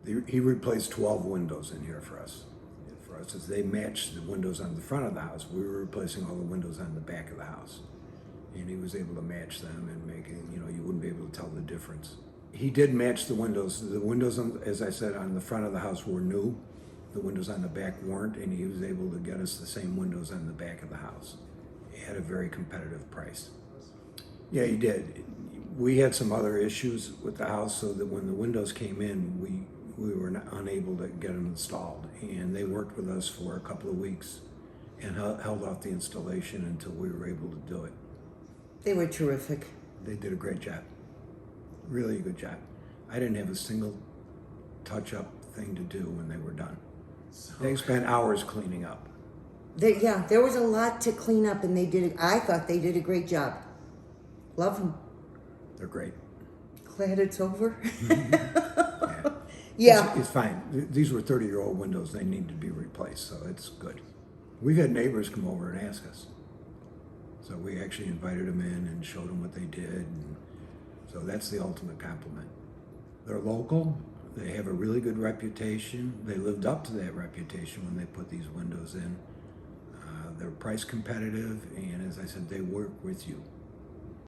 He replaced 12 windows in here for us. For us, as they matched the windows on the front of the house, we were replacing all the windows on the back of the house. And he was able to match them and make it, you wouldn't be able to tell the difference. He did match the windows. The windows, as I said, on the front of the house were new. The windows on the back weren't, and he was able to get us the same windows on the back of the house at a very competitive price. Yeah, he did. We had some other issues with the house, so that when the windows came in, we were unable to get them installed. And they worked with us for a couple of weeks and held off the installation until we were able to do it. They were terrific. They did a great job. Really a good job. I didn't have a single touch-up thing to do when they were done. They spent hours cleaning up. There was a lot to clean up, and I thought they did a great job. Love them. They're great. Glad it's over. Yeah. Yeah. It's fine. These were 30-year-old windows. They need to be replaced, so it's good. We've had neighbors come over and ask us. So we actually invited them in and showed them what they did. And so that's the ultimate compliment. They're local. They have a really good reputation. They lived up to that reputation when they put these windows in. They're price competitive, and as I said, they work with you.